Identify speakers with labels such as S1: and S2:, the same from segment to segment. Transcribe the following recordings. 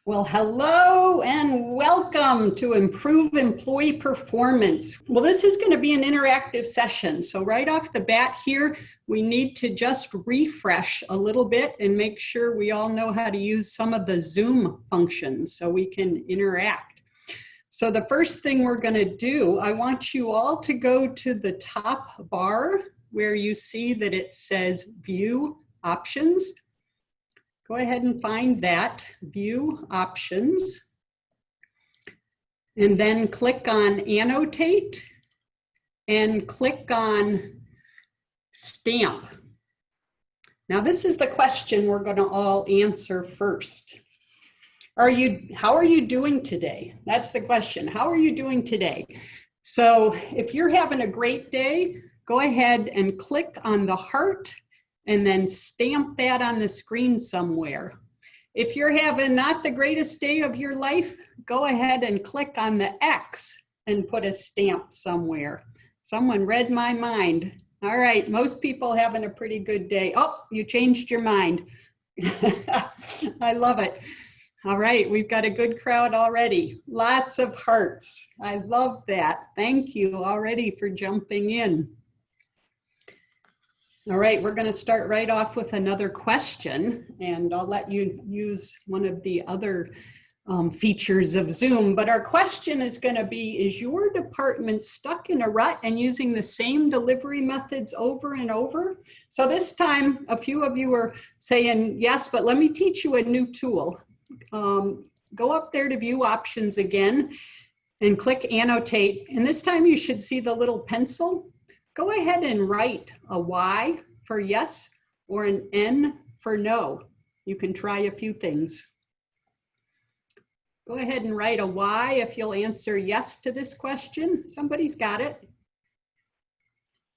S1: Well, hello and welcome to Improve Employee Performance. Well, this is going to be an interactive session. So right off the bat here, we need to just refresh a little bit and make sure we all know how to use some of the Zoom functions so we can interact. So the first thing we're going to do, I want you all to go to the top bar where you see that it says View Options. Go ahead and find that, View Options, and then click on Annotate and click on Stamp. Now this is the question we're going to all answer first. How are you doing today? That's the question. How are you doing today? So if you're having a great day, go ahead and click on the heart and then stamp that on the screen somewhere. If you're having not the greatest day of your life, go ahead and click on the X and put a stamp somewhere. Someone read my mind. All right, most people having a pretty good day. Oh, you changed your mind. I love it. All right, we've got a good crowd already. Lots of hearts. I love that. Thank you already for jumping in. All right, we're going to start right off with another question, and I'll let you use one of the other features of Zoom. But our question is going to be, is your department stuck in a rut and using the same delivery methods over and over? So this time, a few of you are saying, yes, but let me teach you a new tool. Go up there to View Options again and click Annotate. And this time you should see the little pencil. Go ahead and write a Y for yes or an N for no. You can try a few things. Go ahead and write a Y if you'll answer yes to this question. Somebody's got it.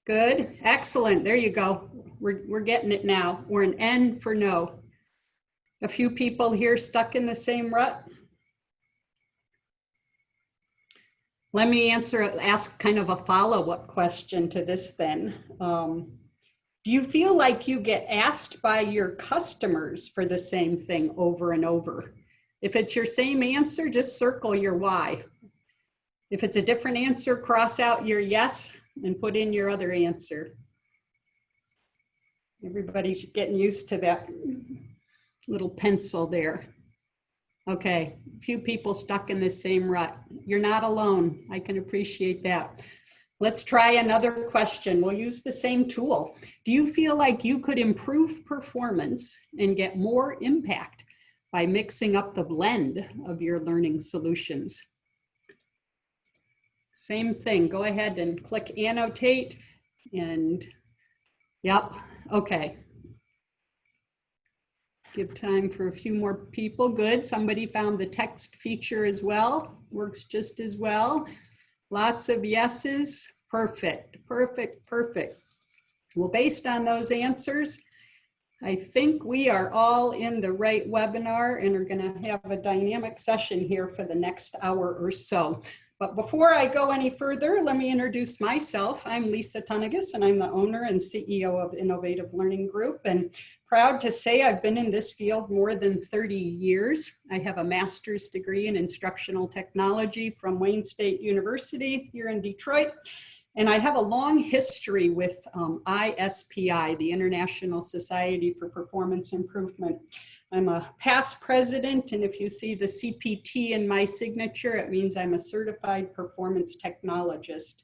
S1: Good, excellent, there you go. We're getting it now. Or an N for no. A few people here stuck in the same rut. Let me ask kind of a follow-up question to this then. Do you feel like you get asked by your customers for the same thing over and over? If it's your same answer, just circle your Y. If it's a different answer, cross out your yes and put in your other answer. Everybody's getting used to that little pencil there. Okay, a few people stuck in the same rut. You're not alone. I can appreciate that. Let's try another question. We'll use the same tool. Do you feel like you could improve performance and get more impact by mixing up the blend of your learning solutions? Same thing. Go ahead and click Annotate and yep, okay. Give time for a few more people. Good. Somebody found the text feature as well. Works just as well. Lots of yeses. Perfect, perfect, perfect. Well, based on those answers, I think we are all in the right webinar and are going to have a dynamic session here for the next hour or so. But before I go any further, let me introduce myself. I'm Lisa Toenniges, and I'm the owner and CEO of Innovative Learning Group, and proud to say I've been in this field more than 30 years. I have a master's degree in instructional technology from Wayne State University here in Detroit, and I have a long history with ISPI, the International Society for Performance Improvement. I'm a past president, and if you see the CPT in my signature, it means I'm a certified performance technologist.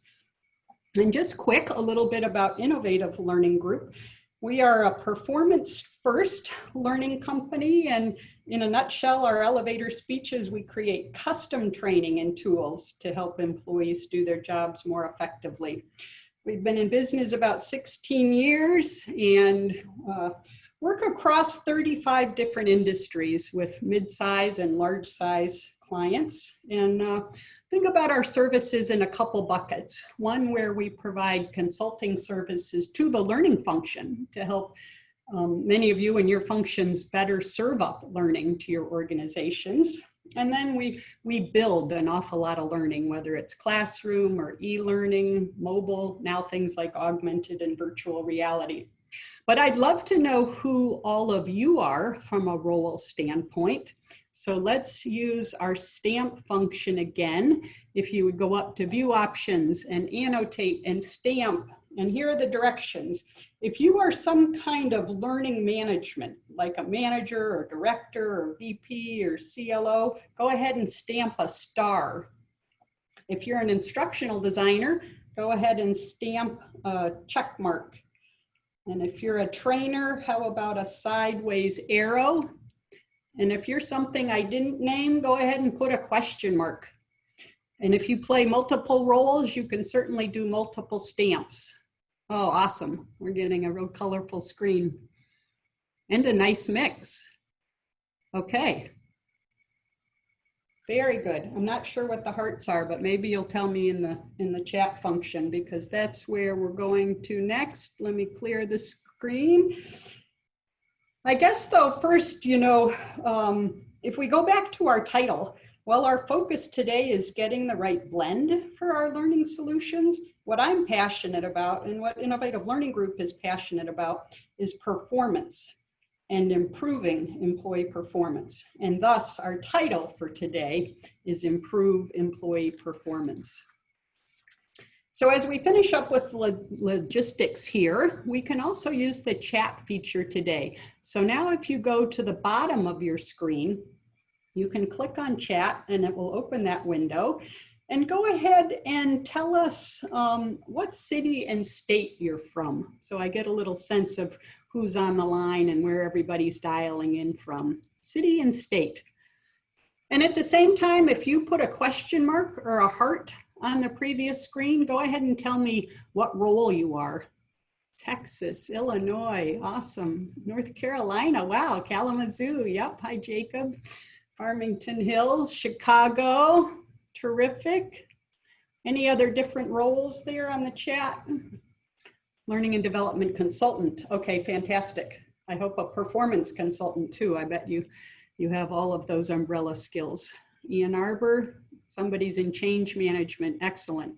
S1: And just quick, a little bit about Innovative Learning Group. We are a performance-first learning company, and in a nutshell, our elevator speech is we create custom training and tools to help employees do their jobs more effectively. We've been in business about 16 years and work across 35 different industries with mid-size and large-size clients. And think about our services in a couple buckets. One where we provide consulting services to the learning function to help many of you and your functions better serve up learning to your organizations. And then we build an awful lot of learning, whether it's classroom or e-learning, mobile, now things like augmented and virtual reality. But I'd love to know who all of you are from a role standpoint. So let's use our stamp function again. If you would go up to view options and annotate and stamp, and here are the directions. If you are some kind of learning management, like a manager or director or VP or CLO, go ahead and stamp a star. If you're an instructional designer, go ahead and stamp a check mark. And if you're a trainer, how about a sideways arrow? And if you're something I didn't name, go ahead and put a question mark. And if you play multiple roles, you can certainly do multiple stamps. Oh, awesome. We're getting a real colorful screen and a nice mix. Okay. Very good. I'm not sure what the hearts are, but maybe you'll tell me in the chat function, because that's where we're going to next. Let me clear the screen. I guess though, first, if we go back to our title, well, our focus today is getting the right blend for our learning solutions. What I'm passionate about and what Innovative Learning Group is passionate about is performance and improving employee performance. And thus our title for today is Improve Employee Performance. So as we finish up with logistics here, we can also use the chat feature today. So now if you go to the bottom of your screen, you can click on chat and it will open that window. And go ahead and tell us what city and state you're from. So I get a little sense of who's on the line and where everybody's dialing in from. City and state. And at the same time, if you put a question mark or a heart on the previous screen, go ahead and tell me what role you are. Texas, Illinois, awesome. North Carolina, wow, Kalamazoo, yep, hi Jacob. Farmington Hills, Chicago, terrific. Any other different roles there on the chat? Learning and development consultant, okay, fantastic. I hope a performance consultant too. I bet you have all of those umbrella skills. Ian Arbor, somebody's in change management, excellent.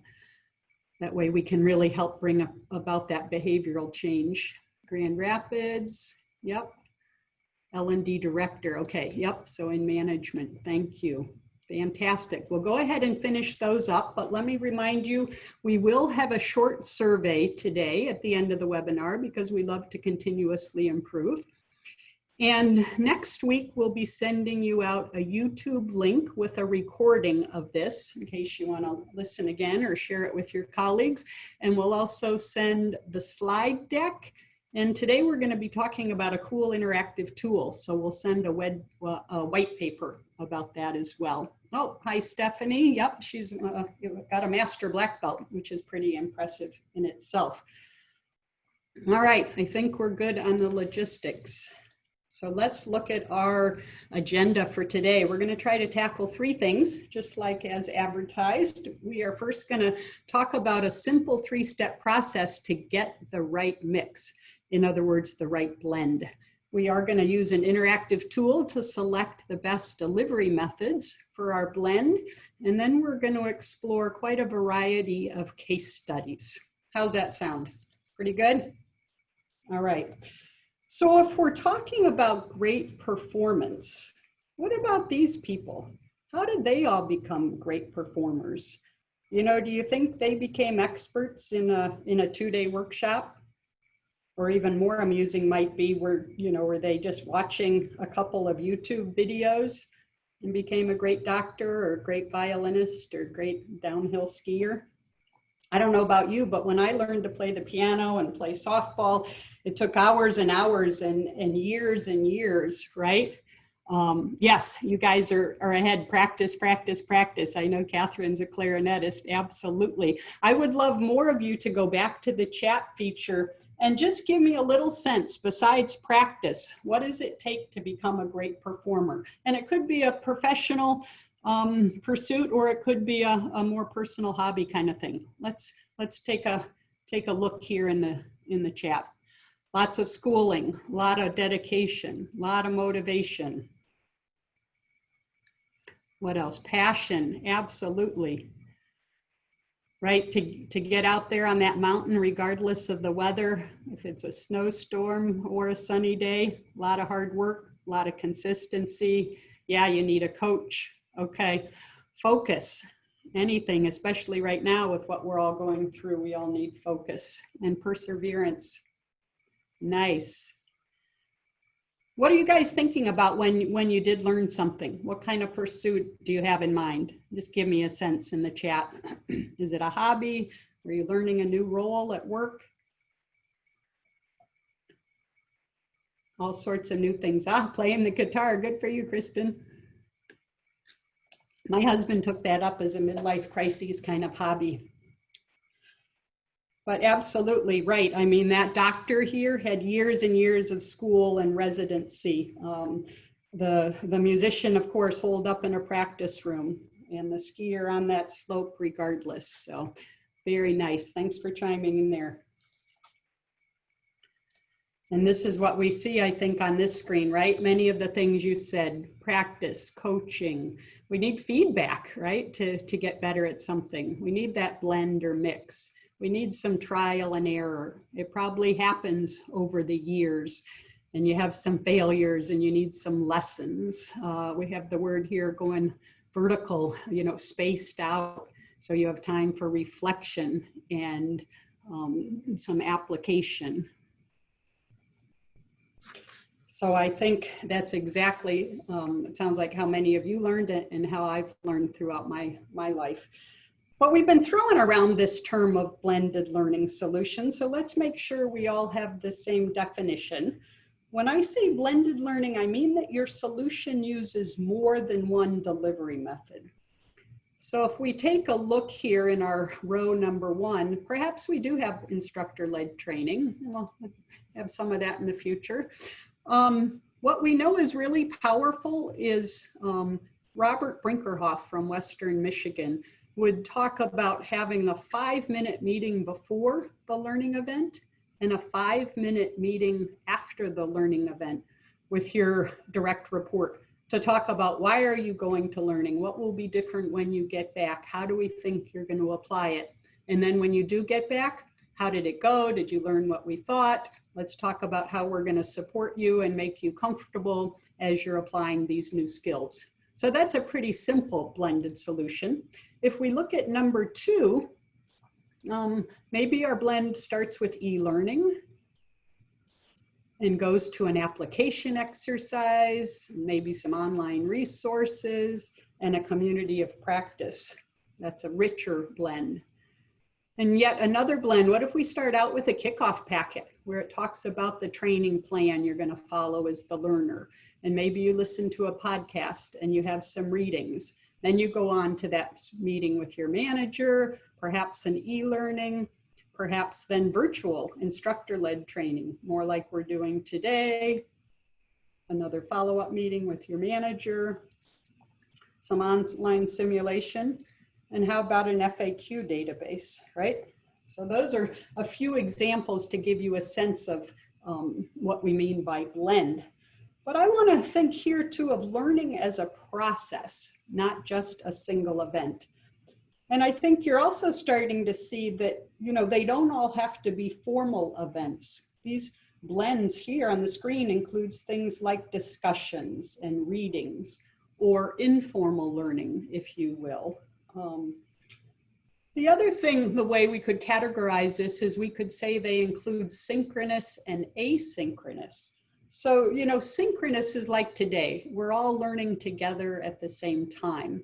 S1: That way we can really help bring about that behavioral change. Grand Rapids, yep. L&D director, okay, yep, so in management, thank you. Fantastic, we'll go ahead and finish those up, but let me remind you, we will have a short survey today at the end of the webinar because we love to continuously improve. And next week, we'll be sending you out a YouTube link with a recording of this in case you want to listen again or share it with your colleagues. And we'll also send the slide deck. And today we're going to be talking about a cool interactive tool. So we'll send a white paper about that as well. Oh, hi, Stephanie. Yep, she's got a master black belt, which is pretty impressive in itself. All right, I think we're good on the logistics. So let's look at our agenda for today. We're going to try to tackle 3 things, just like as advertised. We are first going to talk about a simple 3-step process to get the right mix. In other words, the right blend. We are going to use an interactive tool to select the best delivery methods for our blend. And then we're going to explore quite a variety of case studies. How's that sound? Pretty good? All right. So if we're talking about great performance, what about these people? How did they all become great performers? Do you think they became experts in a 2-day workshop? Or even more amusing might be were they just watching a couple of YouTube videos and became a great doctor or a great violinist or great downhill skier? I don't know about you, but when I learned to play the piano and play softball, it took hours and hours and years, right? Yes, you guys are ahead. Practice, practice, practice. I know Catherine's a clarinetist, absolutely. I would love more of you to go back to the chat feature and just give me a little sense, besides practice, what does it take to become a great performer? And it could be a professional pursuit, or it could be a more personal hobby kind of thing. Let's take a look here in the chat. Lots of schooling, a lot of dedication, a lot of motivation. What else? Passion, absolutely. Right, to get out there on that mountain regardless of the weather, if it's a snowstorm or a sunny day, a lot of hard work, a lot of consistency. Yeah, you need a coach. Okay. Focus. Anything, especially right now with what we're all going through, we all need focus and perseverance. Nice. What are you guys thinking about when you did learn something? What kind of pursuit do you have in mind? Just give me a sense in the chat. Is it a hobby? Are you learning a new role at work? All sorts of new things. Playing the guitar. Good for you, Kristen. My husband took that up as a midlife crisis kind of hobby. But absolutely right. I mean, that doctor here had years and years of school and residency. The musician, of course, holed up in a practice room, and the skier on that slope regardless. So very nice. Thanks for chiming in there. And this is what we see, I think, on this screen, right? Many of the things you said, practice, coaching. We need feedback, right? To get better at something. We need that blend or mix. We need some trial and error. It probably happens over the years, and you have some failures and you need some lessons. We have the word here going vertical, you know, spaced out. So you have time for reflection and some application. So I think that's exactly, it sounds like how many of you learned it and how I've learned throughout my life. But we've been throwing around this term of blended learning solutions, so let's make sure we all have the same definition. When I say blended learning, I mean that your solution uses more than one delivery method. So if we take a look here in our row number 1, perhaps we do have instructor-led training. We'll have some of that in the future. What we know is really powerful is Robert Brinkerhoff from Western Michigan would talk about having a 5-minute meeting before the learning event and a 5-minute meeting after the learning event with your direct report to talk about why are you going to learning? What will be different when you get back? How do we think you're going to apply it? And then when you do get back, how did it go? Did you learn what we thought? Let's talk about how we're going to support you and make you comfortable as you're applying these new skills. So that's a pretty simple blended solution. If we look at number 2, maybe our blend starts with e-learning and goes to an application exercise, maybe some online resources, and a community of practice. That's a richer blend. And yet another blend, what if we start out with a kickoff packet where it talks about the training plan you're going to follow as the learner, and maybe you listen to a podcast and you have some readings. Then you go on to that meeting with your manager, perhaps an e-learning, perhaps then virtual instructor-led training, more like we're doing today, another follow-up meeting with your manager, some online simulation, and how about an FAQ database, right? So those are a few examples to give you a sense of what we mean by blend. But I want to think here too of learning as a process, not just a single event. And I think you're also starting to see that, you know, they don't all have to be formal events. These blends here on the screen includes things like discussions and readings or informal learning, if you will. The other thing, the way we could categorize this is we could say they include synchronous and asynchronous. So, you know, synchronous is like today. We're all learning together at the same time,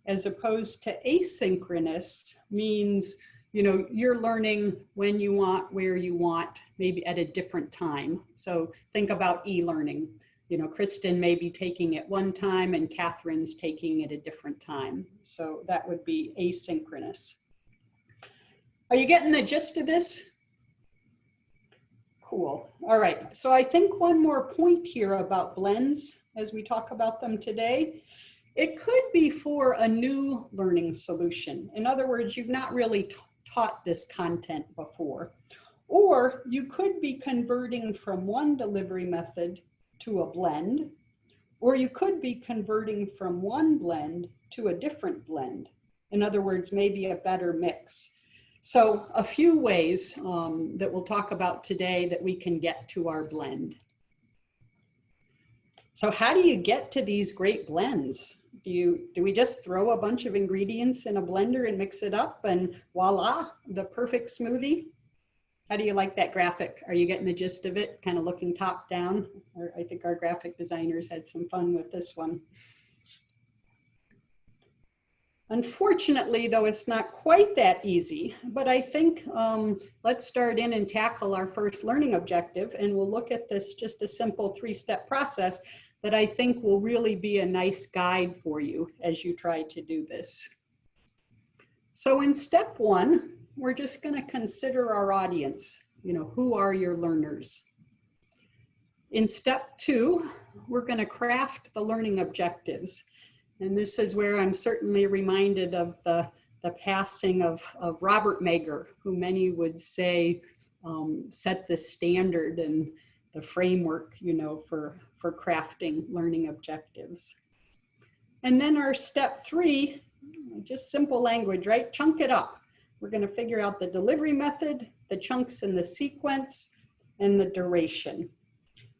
S1: as opposed to asynchronous means, you know, you're learning when you want, where you want, maybe at a different time. So think about e-learning. You know, Kristen may be taking it one time and Catherine's taking it a different time. So that would be asynchronous. Are you getting the gist of this? Cool. All right. So I think one more point here about blends as we talk about them today. It could be for a new learning solution. In other words, you've not really taught this content before. Or you could be converting from one delivery method to a blend, or you could be converting from one blend to a different blend. In other words, maybe a better mix. So a few ways that we'll talk about today that we can get to our blend. So how do you get to these great blends? Do we just throw a bunch of ingredients in a blender and mix it up and voila, the perfect smoothie? How do you like that graphic? Are you getting the gist of it? Kind of looking top down? Or I think our graphic designers had some fun with this one. Unfortunately, though, it's not quite that easy, but I think let's start in and tackle our first learning objective, and we'll look at this just a simple 3-step process that I think will really be a nice guide for you as you try to do this. So in step 1, we're just going to consider our audience. You know, who are your learners? In step 2, we're going to craft the learning objectives. And this is where I'm certainly reminded of the passing of Robert Mager, who many would say set the standard and the framework, you know, for crafting learning objectives. And then our step 3, just simple language, right? Chunk it up. We're going to figure out the delivery method, the chunks in the sequence, and the duration.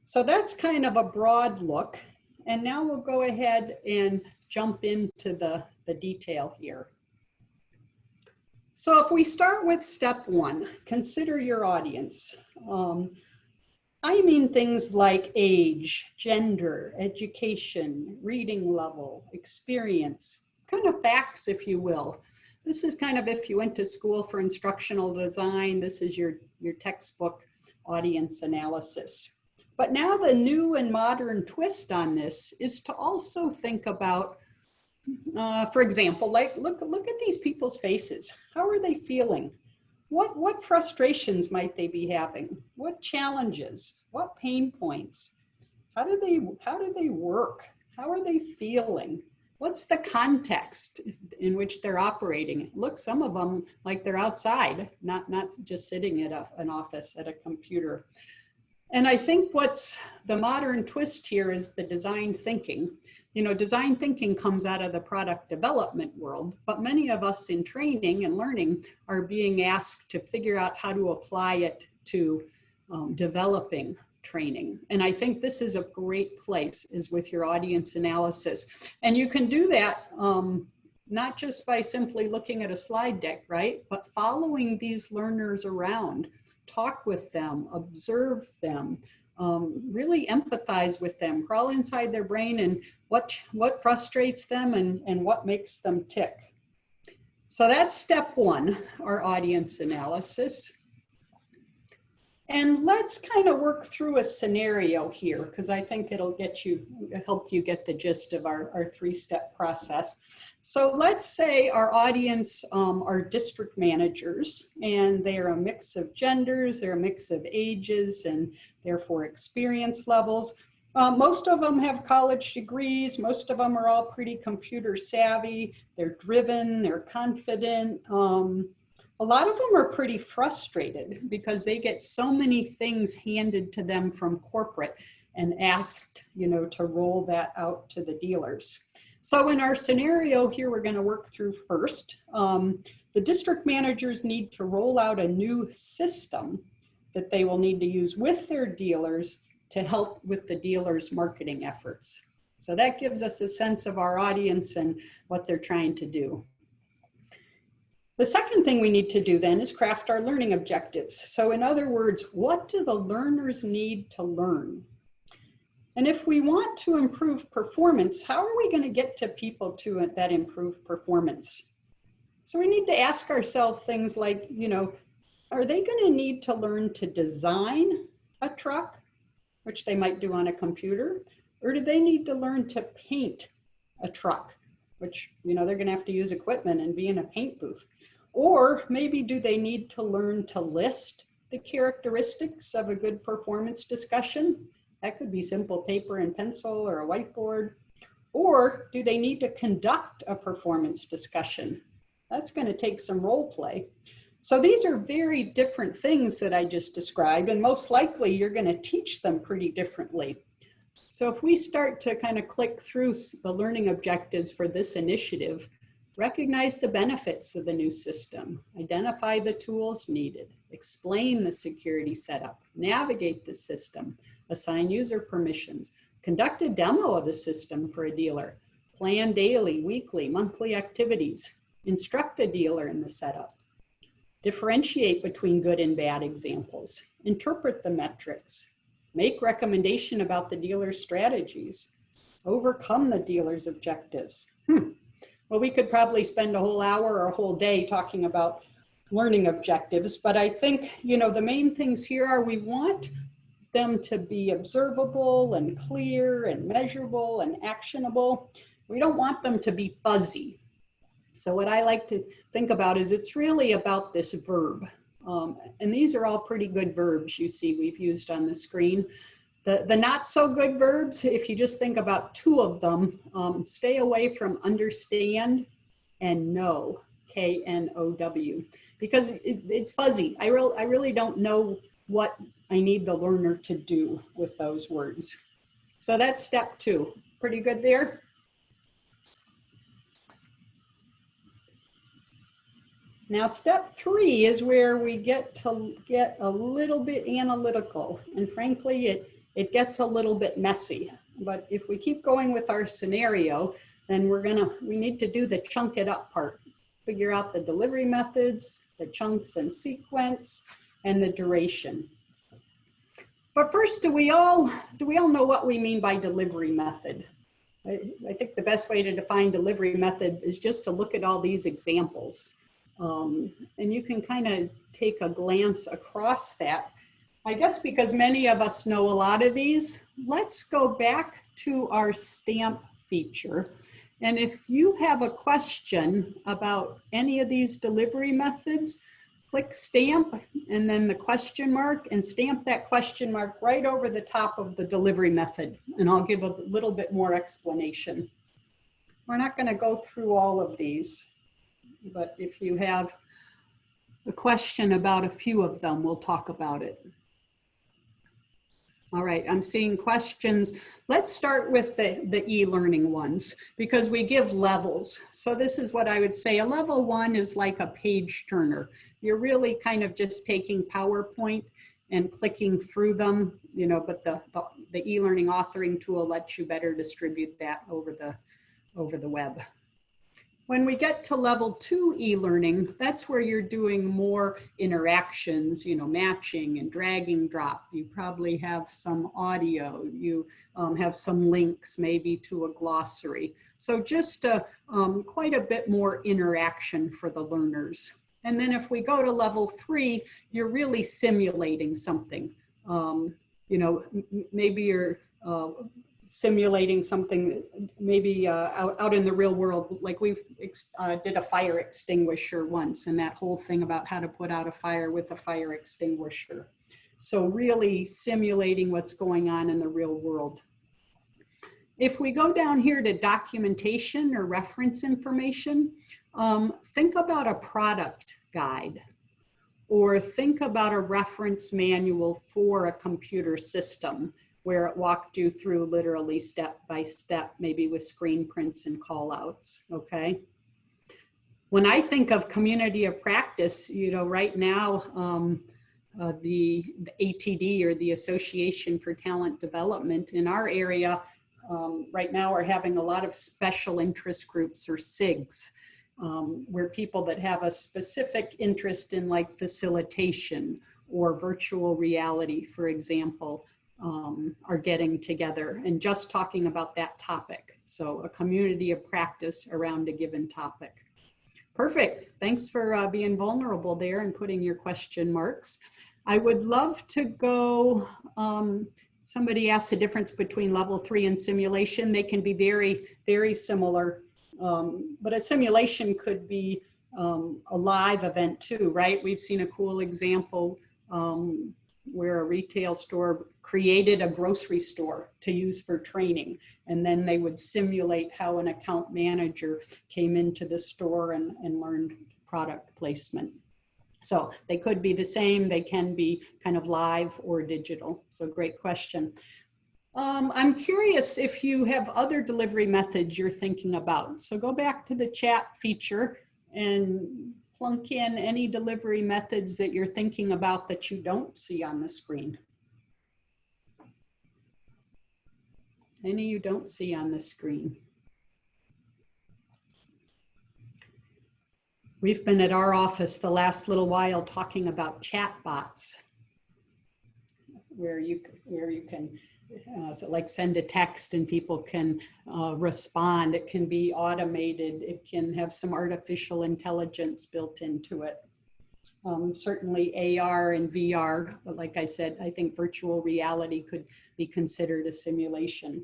S1: So that's kind of a broad look. And now we'll go ahead and jump into the detail here. So if we start with step 1, consider your audience. I mean things like age, gender, education, reading level, experience, kind of facts, if you will. This is kind of if you went to school for instructional design, this is your textbook audience analysis. But now the new and modern twist on this is to also think about, for example, like look at these people's faces. How are they feeling? What frustrations might they be having? What challenges? What pain points? How do they work? How are they feeling? What's the context in which they're operating? Look, some of them like they're outside, not just sitting at an office at a computer. And I think what's the modern twist here is the design thinking. You know, design thinking comes out of the product development world, but many of us in training and learning are being asked to figure out how to apply it to developing training. And I think this is a great place, is with your audience analysis. And you can do that not just by simply looking at a slide deck, right? But following these learners around. Talk with them, observe them, really empathize with them, crawl inside their brain and what frustrates them and what makes them tick. So that's step 1, our audience analysis. And let's kind of work through a scenario here, because I think it'll help you get the gist of our 3-step process. So let's say our audience are district managers, and they're a mix of genders, they're a mix of ages, and therefore experience levels. Most of them have college degrees. Most of them are all pretty computer savvy. They're driven, they're confident. A lot of them are pretty frustrated because they get so many things handed to them from corporate and asked, you know, to roll that out to the dealers. So in our scenario here, we're going to work through first. The district managers need to roll out a new system that they will need to use with their dealers to help with the dealers' marketing efforts. So that gives us a sense of our audience and what they're trying to do. The second thing we need to do then is craft our learning objectives. So in other words, what do the learners need to learn? And if we want to improve performance, how are we going to get to people to that improved performance? So we need to ask ourselves things like, you know, are they going to need to learn to design a truck, which they might do on a computer, or do they need to learn to paint a truck, which, you know, they're going to have to use equipment and be in a paint booth? Or maybe do they need to learn to list the characteristics of a good performance discussion? That could be simple paper and pencil or a whiteboard. Or do they need to conduct a performance discussion? That's going to take some role play. So these are very different things that I just described, and most likely you're going to teach them pretty differently. So if we start to kind of click through the learning objectives for this initiative, recognize the benefits of the new system, identify the tools needed, explain the security setup, navigate the system, assign user permissions, Conduct a demo of the system for a dealer. Plan daily, weekly, monthly activities. Instruct a dealer in the setup. Differentiate between good and bad examples. Interpret the metrics. Make recommendation about the dealer's strategies. Overcome the dealer's objectives. Well, we could probably spend a whole hour or a whole day talking about learning objectives, but I think, you know, the main things here are we want them to be observable and clear and measurable and actionable. We don't want them to be fuzzy. So what I like to think about is it's really about this verb. And these are all pretty good verbs you see we've used on the screen. The not so good verbs, if you just think about two of them, stay away from understand and know, K-N-O-W, because it's fuzzy. I really don't know what I need the learner to do with those words. So that's step 2. Pretty good there? Now, step 3 is where we get to get a little bit analytical, and frankly, it gets a little bit messy. But if we keep going with our scenario, then we need to do the chunk it up part. Figure out the delivery methods, the chunks and sequence, and the duration. But first, do we all know what we mean by delivery method? I think the best way to define delivery method is just to look at all these examples. And you can kind of take a glance across that. I guess because many of us know a lot of these, let's go back to our stamp feature. And if you have a question about any of these delivery methods, click stamp and then the question mark and stamp that question mark right over the top of the delivery method. And I'll give a little bit more explanation. We're not going to go through all of these, but if you have a question about a few of them, we'll talk about it. All right, I'm seeing questions. Let's start with the e-learning ones because we give levels. So this is what I would say. A level 1 is like a page turner. You're really kind of just taking PowerPoint and clicking through them, you know, but the e-learning authoring tool lets you better distribute that over the web. When we get to level 2 e-learning, that's where you're doing more interactions, you know, matching and dragging drop. You probably have some audio, you have some links maybe to a glossary. So just quite a bit more interaction for the learners. And then if we go to level 3, you're really simulating something. You know, maybe you're simulating something maybe out in the real world, like we did a fire extinguisher once, and that whole thing about how to put out a fire with a fire extinguisher. So really simulating what's going on in the real world. If we go down here to documentation or reference information, think about a product guide or think about a reference manual for a computer system, where it walked you through literally step by step, maybe with screen prints and call outs, okay? When I think of community of practice, you know, right now, the ATD or the Association for Talent Development in our area right now are having a lot of special interest groups or SIGs, where people that have a specific interest in like facilitation or virtual reality, for example, are getting together and just talking about that topic. So a community of practice around a given topic. Perfect. Thanks for being vulnerable there and putting your question marks. I would love to go, somebody asked the difference between level 3 and simulation. They can be very, very similar, but a simulation could be a live event too, right? We've seen a cool example where a retail store created a grocery store to use for training. And then they would simulate how an account manager came into the store and learned product placement. So they could be the same, they can be kind of live or digital. So great question. I'm curious if you have other delivery methods you're thinking about. So go back to the chat feature and plunk in any delivery methods that you're thinking about that you don't see on the screen. Any you don't see on the screen? We've been at our office the last little while talking about chat bots, where you can so like send a text and people can respond. It can be automated. It can have some artificial intelligence built into it. Certainly AR and VR, but like I said, I think virtual reality could be considered a simulation.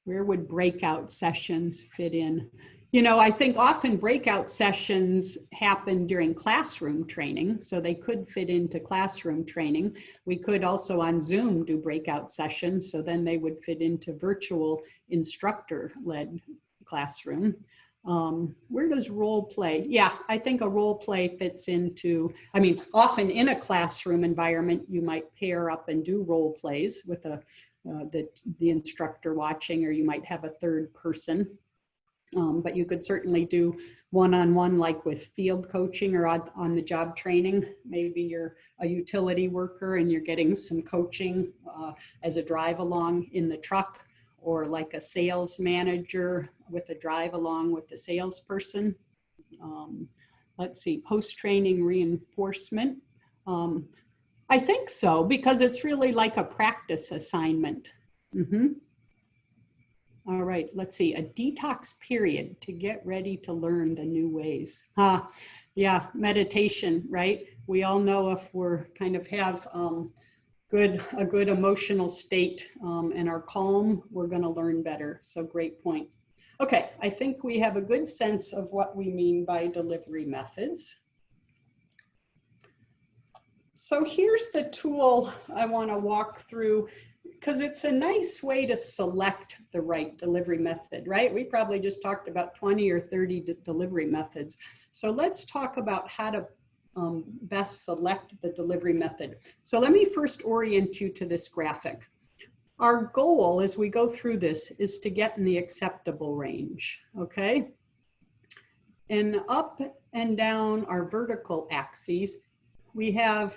S1: Where would breakout sessions fit in? You know, I think often breakout sessions happen during classroom training, so they could fit into classroom training. We could also on Zoom do breakout sessions, so then they would fit into virtual instructor-led classroom. Where does role play? Yeah, I think a role play fits into, I mean, often in a classroom environment, you might pair up and do role plays with the instructor watching, or you might have a third person. But you could certainly do one-on-one, like with field coaching or on the job training. Maybe you're a utility worker and you're getting some coaching as a drive along in the truck, or like a sales manager with a drive along with the salesperson. Let's see, post-training reinforcement. I think so, because it's really like a practice assignment. All right, let's see, a detox period to get ready to learn the new ways. Yeah, meditation, right? We all know if we're kind of have a good emotional state and are calm, we're gonna learn better. So great point. Okay, I think we have a good sense of what we mean by delivery methods. So here's the tool I want to walk through, because it's a nice way to select the right delivery method, right? We probably just talked about 20 or 30 delivery methods. So let's talk about how to best select the delivery method. So let me first orient you to this graphic. Our goal as we go through this is to get in the acceptable range, okay? And up and down our vertical axes, we have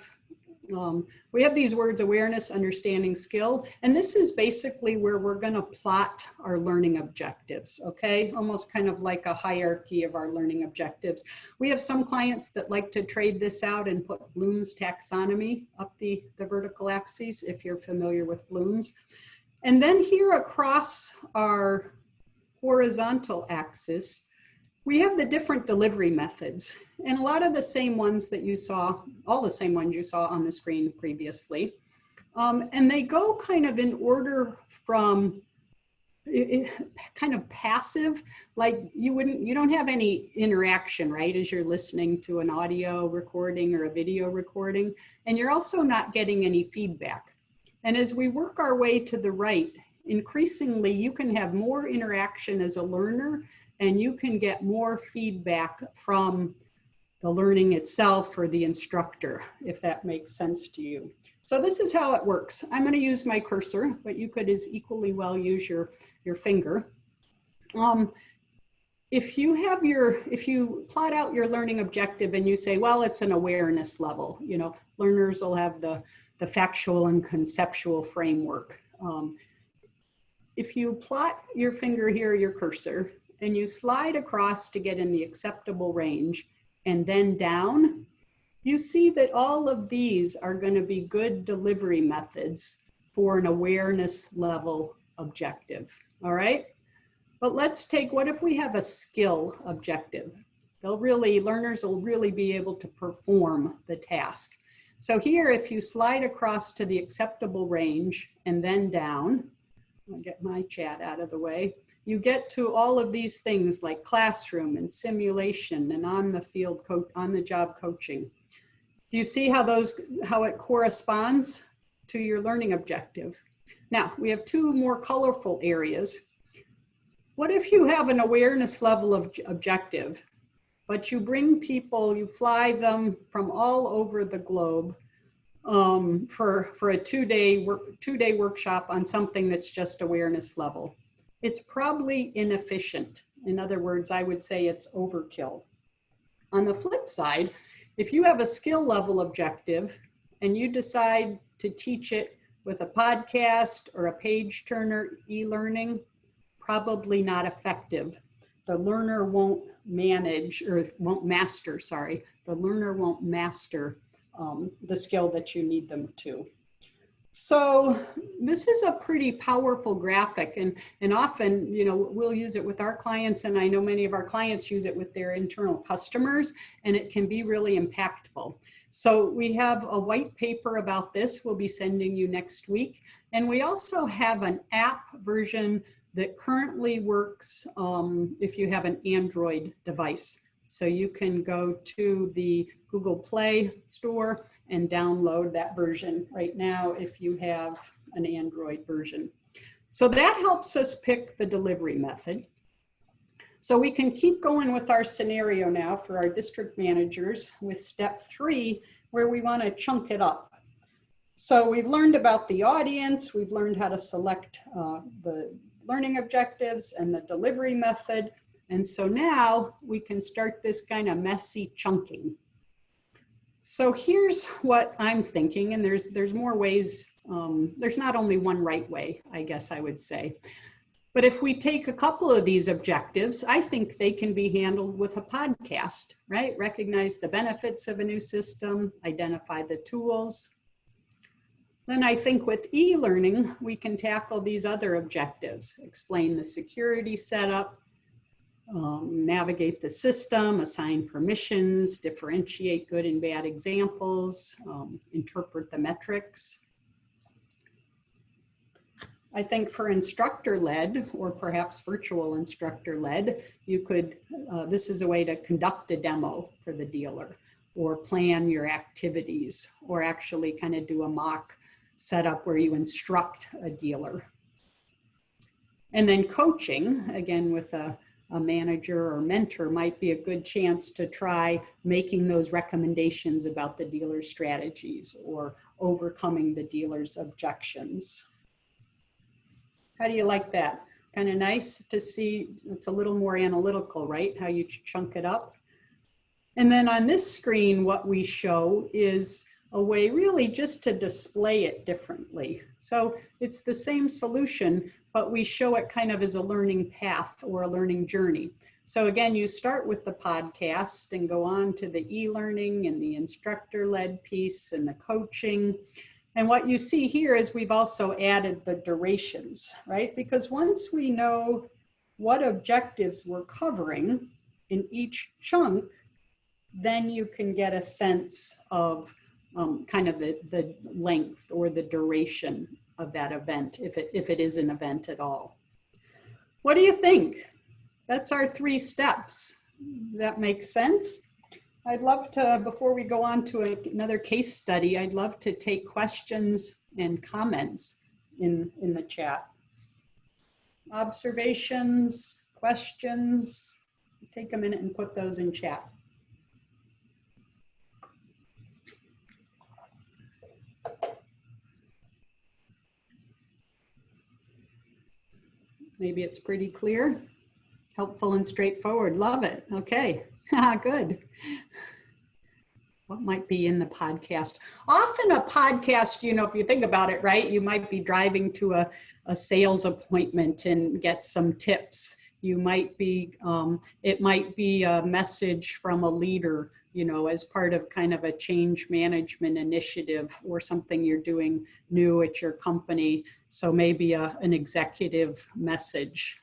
S1: these words: awareness, understanding, skill, and this is basically where we're going to plot our learning objectives, okay? Almost kind of like a hierarchy of our learning objectives. We have some clients that like to trade this out and put Bloom's taxonomy up the vertical axes, if you're familiar with Bloom's. And then here across our horizontal axis, we have the different delivery methods, and a lot of the same ones that you saw, all the same ones you saw on the screen previously. And they go kind of in order from kind of passive, like you don't have any interaction, right, as you're listening to an audio recording or a video recording, and you're also not getting any feedback. And as we work our way to the right, increasingly you can have more interaction as a learner, and you can get more feedback from the learning itself or the instructor, if that makes sense to you. So this is how it works. I'm going to use my cursor, but you could as equally well use your finger. If you plot out your learning objective and you say, well, it's an awareness level, you know, learners will have the factual and conceptual framework. If you plot your finger here, your cursor, and you slide across to get in the acceptable range and then down, you see that all of these are going to be good delivery methods for an awareness level objective, all right? But let's take, what if we have a skill objective? Learners will really be able to perform the task. So here, if you slide across to the acceptable range and then down, I'll get my chat out of the way, you get to all of these things like classroom and simulation and on the job coaching. Do you see how it corresponds to your learning objective? Now, we have two more colorful areas. What if you have an awareness level of objective, but you bring people, you fly them from all over the globe for a two-day workshop on something that's just awareness level? It's probably inefficient. In other words, I would say it's overkill. On the flip side, if you have a skill level objective and you decide to teach it with a podcast or a page turner e-learning, probably not effective. The learner won't manage or won't master, sorry, the learner won't master the skill that you need them to. So this is a pretty powerful graphic, and often, you know, we'll use it with our clients, and I know many of our clients use it with their internal customers, and it can be really impactful. So we have a white paper about this we'll be sending you next week, and we also have an app version that currently works if you have an Android device. So you can go to the Google Play Store and download that version right now if you have an Android version. So that helps us pick the delivery method. So we can keep going with our scenario now for our district managers with step 3, where we want to chunk it up. So we've learned about the audience, we've learned how to select the learning objectives and the delivery method. And so now we can start this kind of messy chunking. So here's what I'm thinking, and there's more ways, there's not only one right way, I guess I would say. But if we take a couple of these objectives, I think they can be handled with a podcast, right? Recognize the benefits of a new system, identify the tools. Then I think with e-learning, we can tackle these other objectives, explain the security setup, navigate the system, assign permissions, differentiate good and bad examples, interpret the metrics. I think for instructor-led, or perhaps virtual instructor-led, you could, this is a way to conduct a demo for the dealer, or plan your activities, or actually kind of do a mock setup where you instruct a dealer. And then coaching, again with a manager or mentor, might be a good chance to try making those recommendations about the dealer's strategies or overcoming the dealer's objections. How do you like that? Kind of nice to see. It's a little more analytical, right? How you chunk it up. And then on this screen, what we show is a way really just to display it differently. So it's the same solution, but we show it kind of as a learning path or a learning journey. So again, you start with the podcast and go on to the e-learning and the instructor-led piece and the coaching. And what you see here is we've also added the durations, right? Because once we know what objectives we're covering in each chunk, then you can get a sense of kind of the length or the duration of that event, if it is an event at all. What do you think? That's our 3 steps. That makes sense? I'd love to, before we go on to another case study, I'd love to take questions and comments in the chat. Observations, questions, take a minute and put those in chat. Maybe it's pretty clear, helpful and straightforward. Love it. Okay, good. What might be in the podcast? Often a podcast, you know, if you think about it, right, you might be driving to a sales appointment and get some tips. You might be, it might be a message from a leader, you know, as part of kind of a change management initiative or something you're doing new at your company. So maybe an executive message.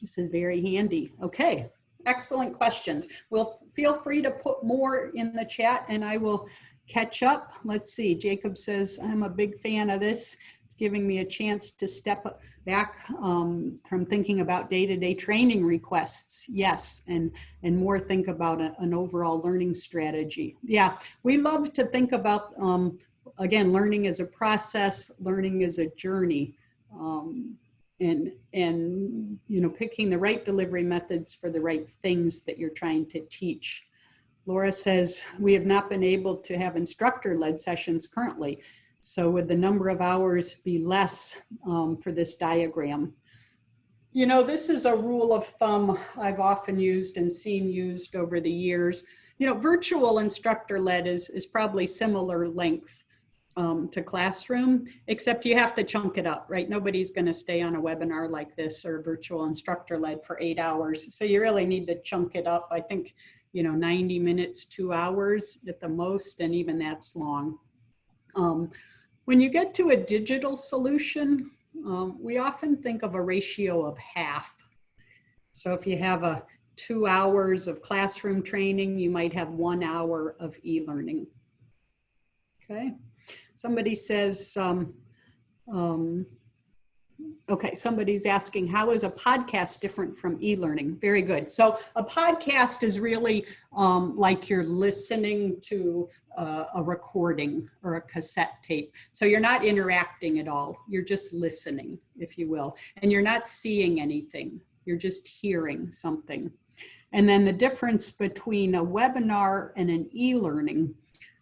S1: This is very handy. Okay, excellent questions. Well, feel free to put more in the chat and I will catch up. Let's see, Jacob says, I'm a big fan of this. It's giving me a chance to step back from thinking about day-to-day training requests. Yes, and more think about an overall learning strategy. Yeah, we love to think about, again, learning as a process, learning as a journey. And you know, picking the right delivery methods for the right things that you're trying to teach. Laura says, we have not been able to have instructor-led sessions currently. So would the number of hours be less for this diagram? You know, this is a rule of thumb I've often used and seen used over the years. You know, virtual instructor-led is probably similar length. to classroom, except you have to chunk it up, right? Nobody's going to stay on a webinar like this or virtual instructor led for 8 hours. So you really need to chunk it up. I think, 90 minutes, 2 hours at the most, and even that's long. When you get to a digital solution, we often think of a ratio of half. So if you have 2 hours of classroom training, you might have 1 hour of e-learning. Okay. Somebody says, okay, somebody's asking, how is a podcast different from e-learning? Very good. So a podcast is really like you're listening to a recording or a cassette tape. So you're not interacting at all. You're just listening, if you will. And you're not seeing anything. You're just hearing something. And then the difference between a webinar and an e-learning.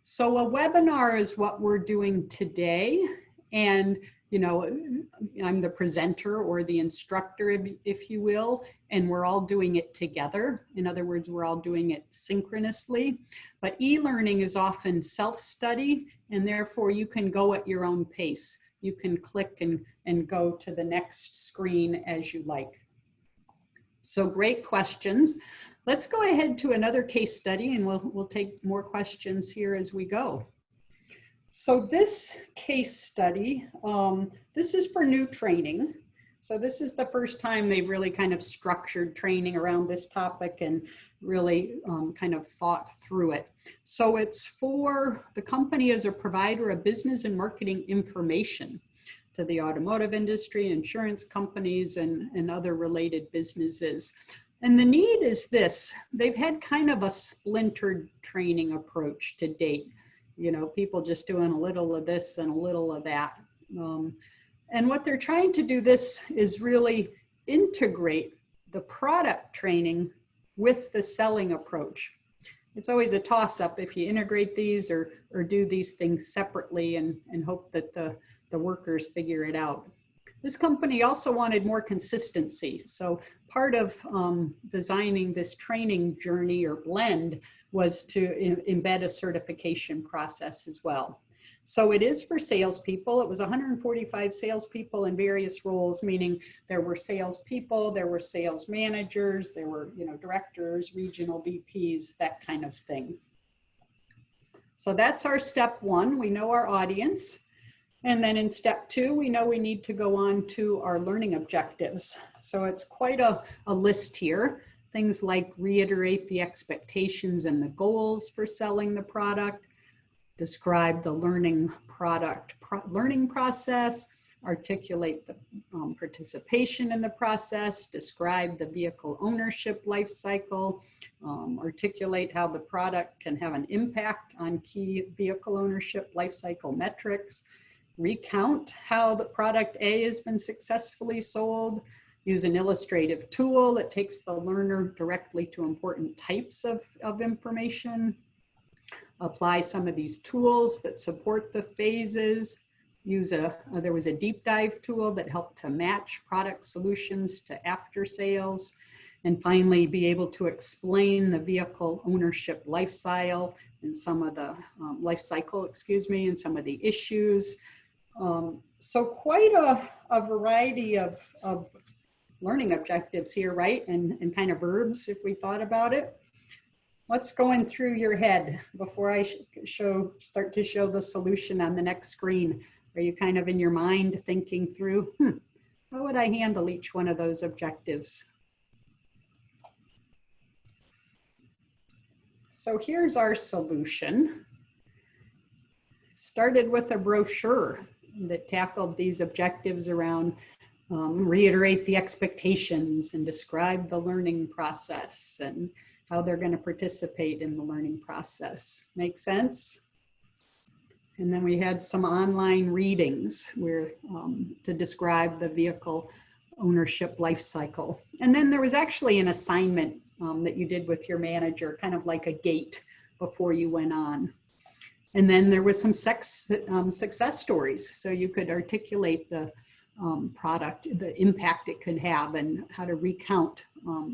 S1: So a webinar is what we're doing today. And, I'm the presenter or the instructor, if you will, and we're all doing it together. In other words, we're all doing it synchronously. But e-learning is often self-study, and therefore you can go at your own pace. You can click and go to the next screen as you like. So great questions. Let's go ahead to another case study, and we'll take more questions here as we go. So this case study, this is for new training. So this is the first time they've really kind of structured training around this topic and really kind of thought through it. So it's for the company as a provider of business and marketing information to the automotive industry, insurance companies, and other related businesses. And the need is this: they've had kind of a splintered training approach to date. People just doing a little of this and a little of that. And what they're trying to do this is really integrate the product training with the selling approach. It's always a toss-up if you integrate these or do these things separately and hope that the workers figure it out. This company also wanted more consistency. So part of designing this training journey or blend was to embed a certification process as well. So it is for salespeople. It was 145 salespeople in various roles, meaning there were salespeople, there were sales managers, there were directors, regional VPs, that kind of thing. So that's our step one. We know our audience. And then in step two, we know we need to go on to our learning objectives. So it's quite a list here. Things like reiterate the expectations and the goals for selling the product, describe the learning learning process, articulate the participation in the process, describe the vehicle ownership life cycle, articulate how the product can have an impact on key vehicle ownership life cycle metrics, recount how the product A has been successfully sold, use an illustrative tool that takes the learner directly to important types of information, apply some of these tools that support the phases, there was a deep dive tool that helped to match product solutions to after sales, and finally be able to explain the vehicle ownership lifestyle and some of the life cycle, and some of the issues. So quite a variety of learning objectives here, right? And kind of verbs if we thought about it. What's going through your head before I start to show the solution on the next screen? Are you kind of in your mind thinking through, how would I handle each one of those objectives? So here's our solution. Started with a brochure that tackled these objectives around reiterate the expectations and describe the learning process and how they're going to participate in the learning process. Make sense? And then we had some online readings where to describe the vehicle ownership life cycle. And then there was actually an assignment that you did with your manager, kind of like a gate before you went on. And then there was some success stories. So you could articulate the product, the impact it could have, and how to recount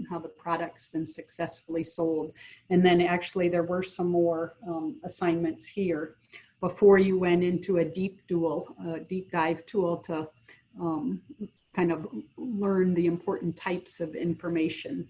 S1: how the product's been successfully sold. And then actually there were some more assignments here. before you went into a deep dive tool to kind of learn the important types of information.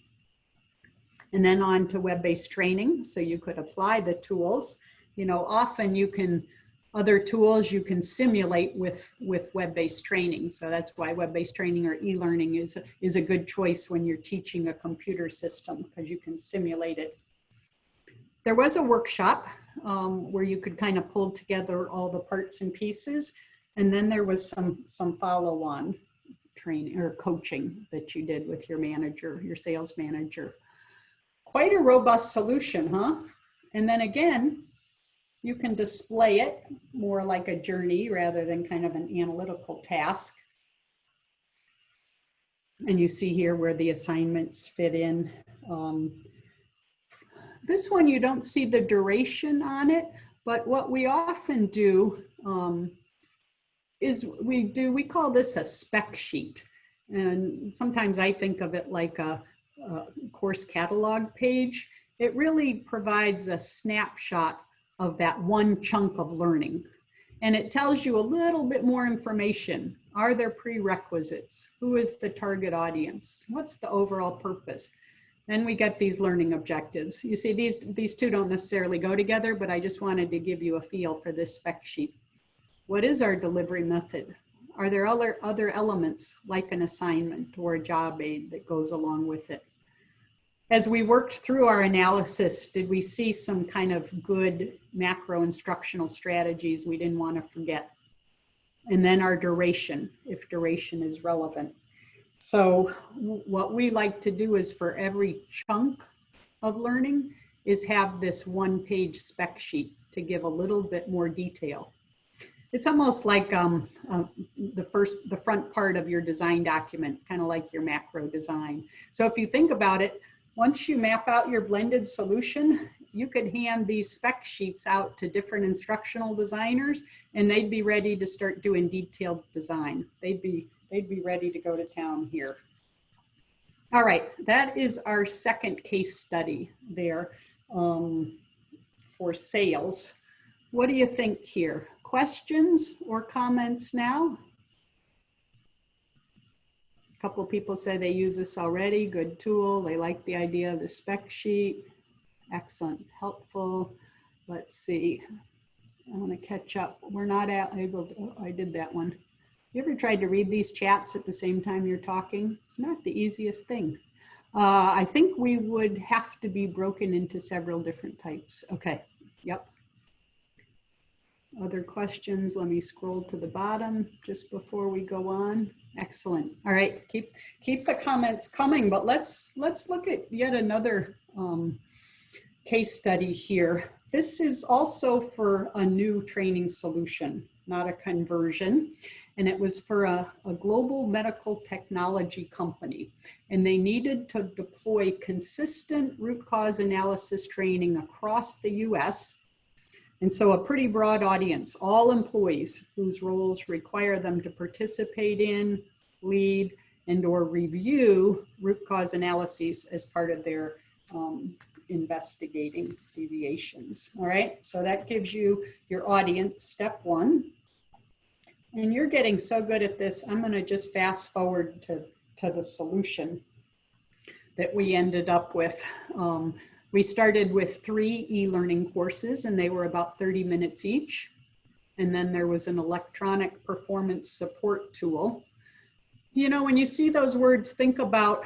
S1: And then on to web-based training, so you could apply the tools. You know, often you can, other tools you can simulate with web-based training. So that's why web-based training or e-learning is a good choice when you're teaching a computer system, because you can simulate it. There was a workshop where you could kind of pull together all the parts and pieces. And then there was some follow-on training or coaching that you did with your manager, your sales manager. Quite a robust solution, huh? And then again, you can display it more like a journey rather than kind of an analytical task. And you see here where the assignments fit in. This one, you don't see the duration on it, but what we often do is we call this a spec sheet. And sometimes I think of it like a course catalog page. It really provides a snapshot of that one chunk of learning. And it tells you a little bit more information. Are there prerequisites? Who is the target audience? What's the overall purpose? Then we get these learning objectives. You see, these two don't necessarily go together, but I just wanted to give you a feel for this spec sheet. What is our delivery method? Are there other elements like an assignment or a job aid that goes along with it? As we worked through our analysis, did we see some kind of good macro instructional strategies we didn't want to forget? And then our duration, if duration is relevant. So what we like to do is for every chunk of learning is have this one-page spec sheet to give a little bit more detail. It's almost like the front part of your design document, kind of like your macro design. So if you think about it, once you map out your blended solution, you could hand these spec sheets out to different instructional designers and they'd be ready to start doing detailed design. They'd be ready to go to town here. All right, that is our second case study there for sales. What do you think here? Questions or comments now? A couple of people say they use this already. Good tool. They like the idea of the spec sheet. Excellent, helpful. Let's see. I want to catch up. We're not able to, oh, I did that one. You ever tried to read these chats at the same time you're talking? It's not the easiest thing. I think we would have to be broken into several different types. Okay, yep. Other questions? Let me scroll to the bottom just before we go on. Excellent. All right, keep the comments coming, but let's look at yet another case study here. This is also for a new training solution, not a conversion. And it was for a global medical technology company. And they needed to deploy consistent root cause analysis training across the US. And so a pretty broad audience, all employees whose roles require them to participate in, lead, and or review root cause analyses as part of their investigating deviations. All right, so that gives you your audience, step one. And you're getting so good at this, I'm going to just fast forward to the solution that we ended up with. We started with 3 e-learning courses and they were about 30 minutes each. And then there was an electronic performance support tool. You know, when you see those words, think about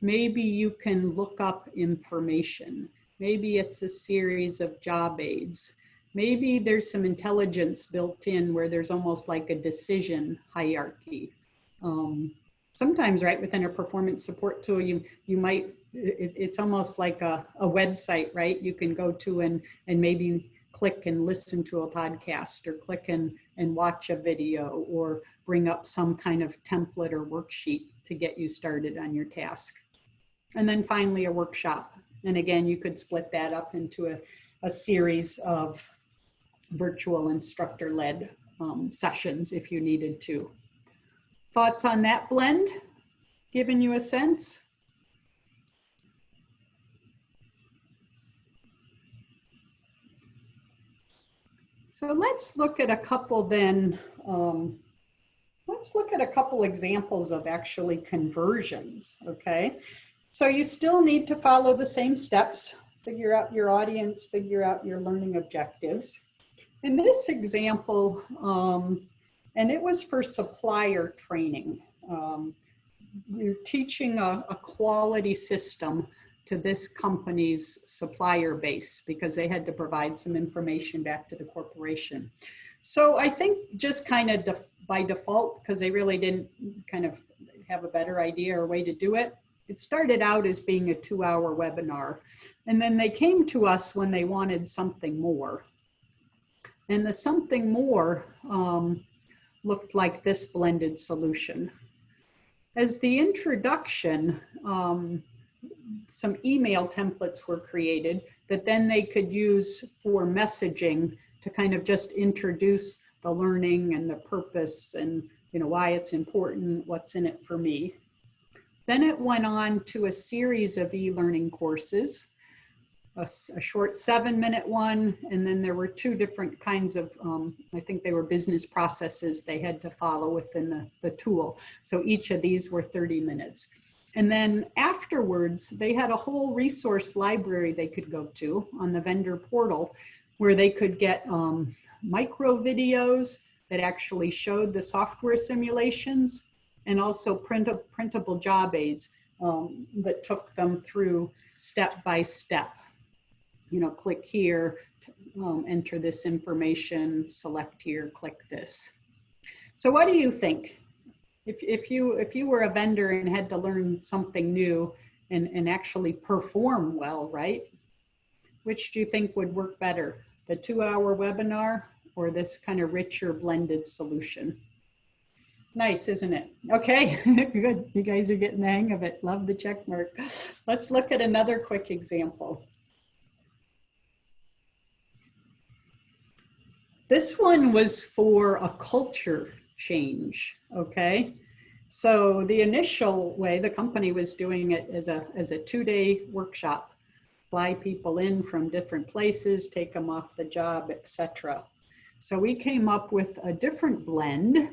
S1: maybe you can look up information. Maybe it's a series of job aids. Maybe there's some intelligence built in where there's almost like a decision hierarchy. Sometimes right within a performance support tool, you might, it's almost like a website, right? You can go to and maybe click and listen to a podcast or click and watch a video or bring up some kind of template or worksheet to get you started on your task. And then finally a workshop. And again, you could split that up into a series of virtual instructor-led sessions if you needed to. Thoughts on that blend? Giving you a sense? So let's look at a couple then. Let's look at a couple examples of actually conversions, okay? So you still need to follow the same steps, figure out your audience, figure out your learning objectives. In this example, and it was for supplier training, we're teaching a quality system to this company's supplier base because they had to provide some information back to the corporation. So I think just kind of by default, because they really didn't kind of have a better idea or way to do it, it started out as being a 2-hour webinar. And then they came to us when they wanted something more. And the something more looked like this blended solution. As the introduction, some email templates were created that then they could use for messaging to kind of just introduce the learning and the purpose and why it's important, what's in it for me. Then it went on to a series of e-learning courses, a short 7-minute one, and then there were 2 different kinds of, I think they were business processes they had to follow within the tool. So each of these were 30 minutes. And then afterwards, they had a whole resource library they could go to on the vendor portal where they could get micro videos that actually showed the software simulations and also printable job aids that took them through step by step. Click here, enter this information, select here, click this. So what do you think? If you were a vendor and had to learn something new and actually perform well, right? Which do you think would work better? The 2-hour webinar or this kind of richer blended solution? Nice, isn't it? Okay, good. You guys are getting the hang of it. Love the check mark. Let's look at another quick example. This one was for a culture change, okay? So the initial way the company was doing it as a 2-day workshop, fly people in from different places, take them off the job, etc. So we came up with a different blend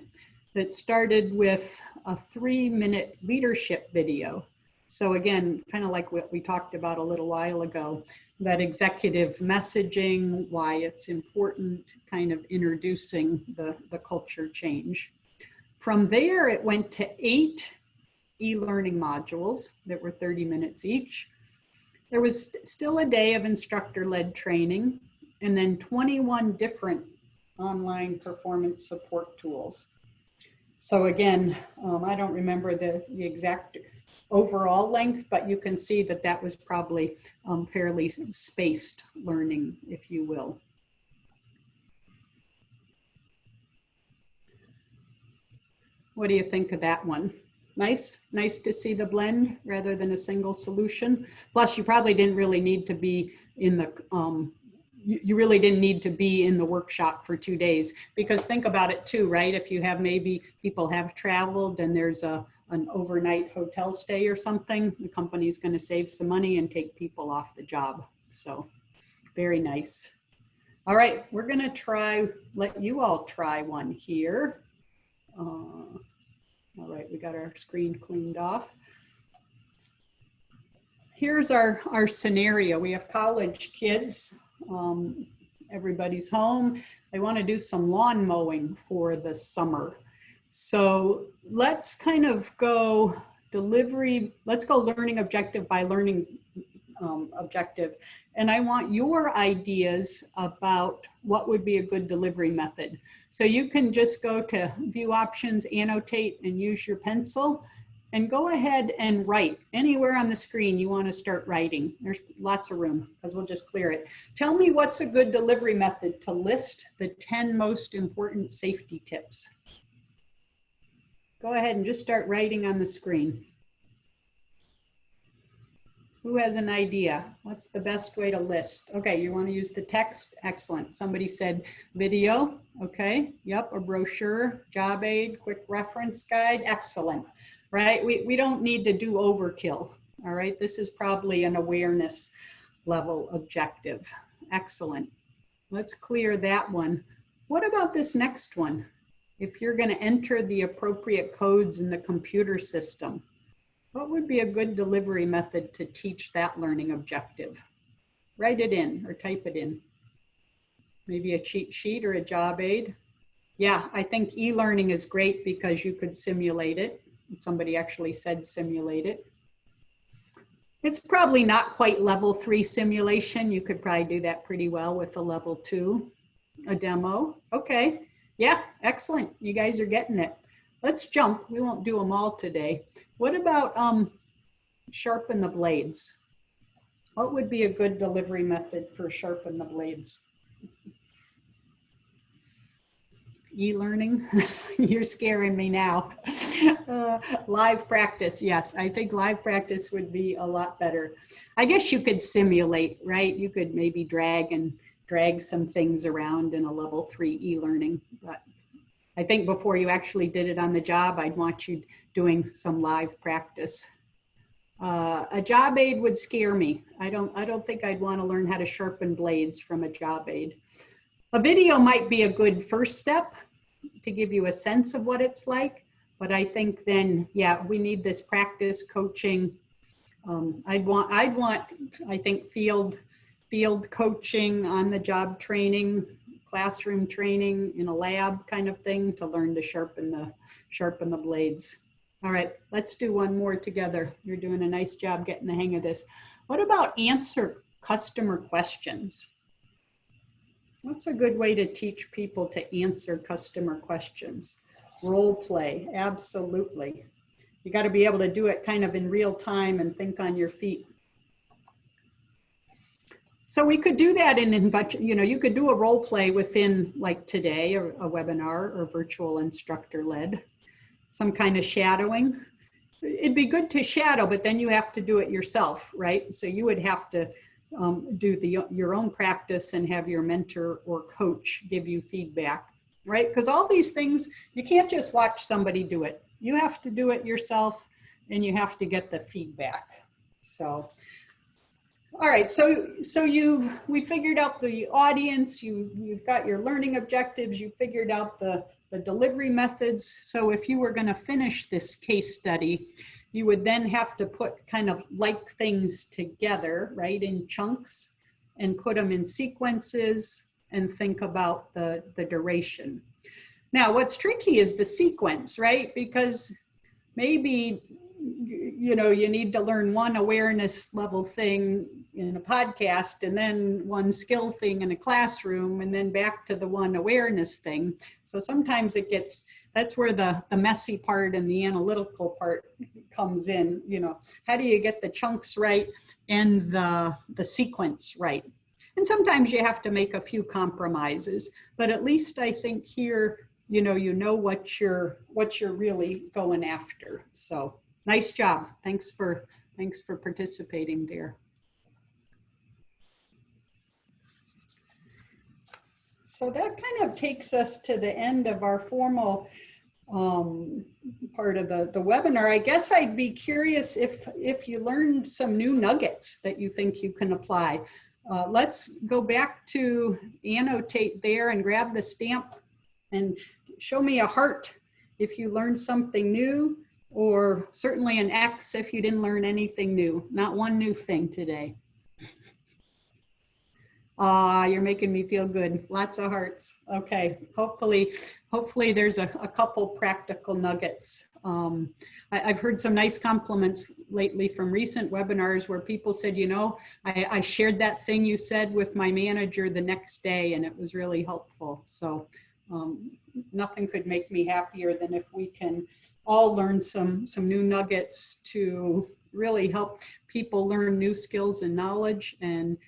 S1: that started with a 3-minute leadership video. So again, kind of like what we talked about a little while ago, that executive messaging, why it's important, kind of introducing the culture change. From there, it went to 8 e-learning modules that were 30 minutes each. There was still a day of instructor-led training, and then 21 different online performance support tools. So again, I don't remember the exact overall length, but you can see that that was probably fairly spaced learning, if you will. What do you think of that one? Nice to see the blend rather than a single solution. Plus, you probably didn't really need to be in the, you really didn't need to be in the workshop for 2 days, because think about it too, right? If you have, maybe people have traveled and there's an overnight hotel stay or something, the company's going to save some money and take people off the job. So very nice. All right, we're going to let you all try one here. All right, we got our screen cleaned off. Here's our scenario. We have college kids. Everybody's home. They want to do some lawn mowing for the summer. So let's kind of go let's go learning objective by learning objective. And I want your ideas about what would be a good delivery method. So you can just go to view options, annotate, and use your pencil, and go ahead and write anywhere on the screen you want to start writing. There's lots of room because we'll just clear it. Tell me what's a good delivery method to list the 10 most important safety tips. Go ahead and just start writing on the screen. Who has an idea? What's the best way to list? Okay, you want to use the text? Excellent. Somebody said video. Okay, yep, a brochure, job aid, quick reference guide. Excellent, right? We don't need to do overkill, all right? This is probably an awareness level objective. Excellent. let's clear that one. What about this next one? If you're going to enter the appropriate codes in the computer system, what would be a good delivery method to teach that learning objective? Write it in or type it in. Maybe a cheat sheet or a job aid. Yeah, I think e-learning is great because you could simulate it. Somebody actually said simulate it. It's probably not quite level 3 simulation. You could probably do that pretty well with a level 2, a demo. Okay, yeah, excellent. You guys are getting it. Let's jump. We won't do them all today. What about sharpen the blades? What would be a good delivery method for sharpen the blades? E-learning, you're scaring me now. Live practice, yes, I think live practice would be a lot better. I guess you could simulate, right? You could maybe drag some things around in a level 3 e-learning, but I think before you actually did it on the job, I'd want you doing some live practice. A job aid would scare me. I don't think I'd want to learn how to sharpen blades from a job aid. A video might be a good first step to give you a sense of what it's like, but I think then, yeah, we need this practice coaching. I'd want, I think field coaching, on the job training, classroom training in a lab kind of thing to learn to sharpen the blades. All right, let's do one more together. You're doing a nice job getting the hang of this. What about answer customer questions? What's a good way to teach people to answer customer questions? Role play, absolutely. You got to be able to do it kind of in real time and think on your feet. So we could do that you could do a role play within, like today, or a webinar or virtual instructor led, some kind of shadowing. It'd be good to shadow, but then you have to do it yourself, right? So you would have to do your own practice and have your mentor or coach give you feedback, right? Because all these things, you can't just watch somebody do it. You have to do it yourself and you have to get the feedback. So, all right, so we figured out the audience, you've got your learning objectives, you figured out the delivery methods. So if you were going to finish this case study, you would then have to put kind of like things together, right, in chunks, and put them in sequences and think about the duration. Now, what's tricky is the sequence, right? Because maybe, you need to learn one awareness level thing in a podcast, and then one skill thing in a classroom, and then back to the one awareness thing. So sometimes that's where the messy part and the analytical part comes in. How do you get the chunks right and the sequence right? And sometimes you have to make a few compromises, but at least I think here, you know what you're really going after. So nice job. Thanks for participating there. So that kind of takes us to the end of our formal part of the webinar. I guess I'd be curious if you learned some new nuggets that you think you can apply. Let's go back to annotate there and grab the stamp and show me a heart if you learned something new, or certainly an X if you didn't learn anything new, not one new thing today. You're making me feel good. Lots of hearts. Okay, hopefully there's a couple practical nuggets. I've heard some nice compliments lately from recent webinars where people said, I shared that thing you said with my manager the next day and it was really helpful. So nothing could make me happier than if we can all learn some new nuggets to really help people learn new skills and knowledge and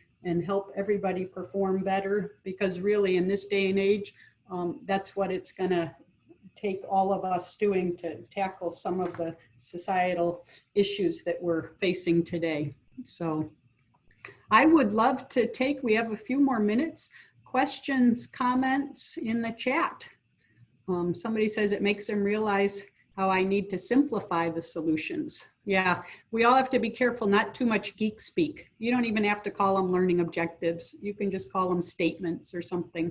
S1: help everybody perform better, because really in this day and age, that's what it's going to take all of us doing to tackle some of the societal issues that we're facing today. So I would love to we have a few more minutes, questions, comments in the chat. Somebody says it makes them realize how I need to simplify the solutions. Yeah, we all have to be careful, not too much geek speak. You don't even have to call them learning objectives. You can just call them statements or something.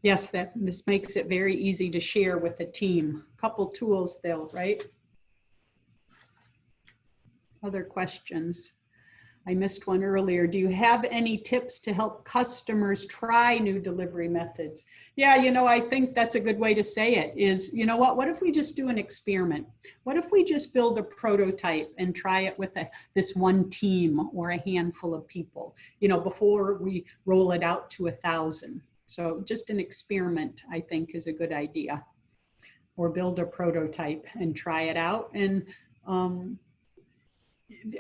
S1: Yes, this makes it very easy to share with a team. Couple tools though, right? Other questions? I missed one earlier. Do you have any tips to help customers try new delivery methods? Yeah, I think that's a good way to say it is, what if we just do an experiment? What if we just build a prototype and try it with this one team or a handful of people, before we roll it out to 1,000? So just an experiment, I think, is a good idea. Or build a prototype and try it out. And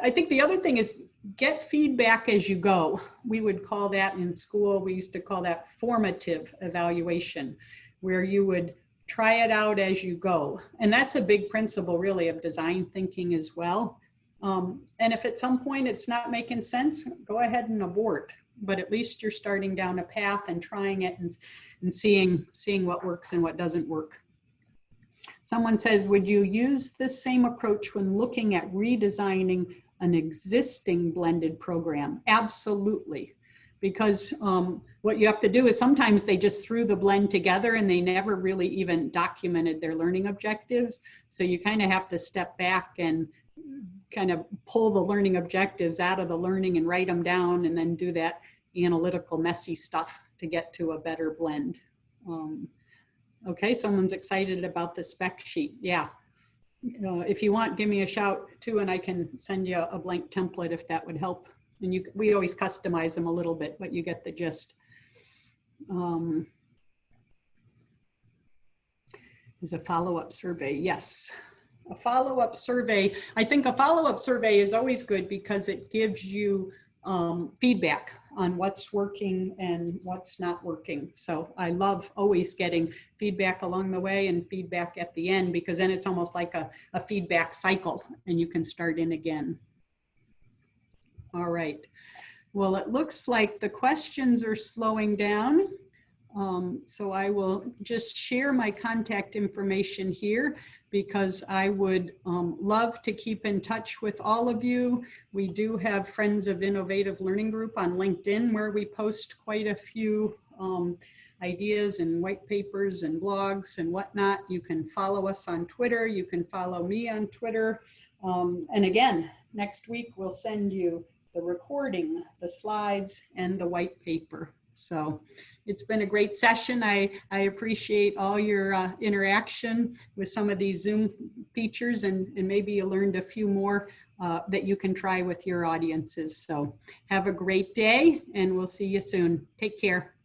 S1: I think the other thing is get feedback as you go. We would call that in school, we used to call that formative evaluation, where you would try it out as you go. And that's a big principle really of design thinking as well. And if at some point it's not making sense, go ahead and abort. But at least you're starting down a path and trying it and seeing what works and what doesn't work. Someone says, would you use the same approach when looking at redesigning an existing blended program? Absolutely. Because what you have to do is sometimes they just threw the blend together and they never really even documented their learning objectives. So you kind of have to step back and kind of pull the learning objectives out of the learning and write them down and then do that analytical, messy stuff to get to a better blend. Okay, someone's excited about the spec sheet. Yeah. If you want, give me a shout too, and I can send you a blank template if that would help. And we always customize them a little bit, but you get the gist. Is a follow-up survey? Yes. A follow-up survey. I think a follow-up survey is always good because it gives you feedback on what's working and what's not working. So I love always getting feedback along the way and feedback at the end, because then it's almost like a feedback cycle and you can start in again. All right. Well, it looks like the questions are slowing down. So I will just share my contact information here because I would love to keep in touch with all of you. We do have Friends of Innovative Learning Group on LinkedIn where we post quite a few ideas and white papers and blogs and whatnot. You can follow us on Twitter. You can follow me on Twitter. And again, next week we'll send you the recording, the slides, and the white paper. So it's been a great session. I appreciate all your interaction with some of these Zoom features, and maybe you learned a few more that you can try with your audiences. So have a great day, and we'll see you soon. Take care.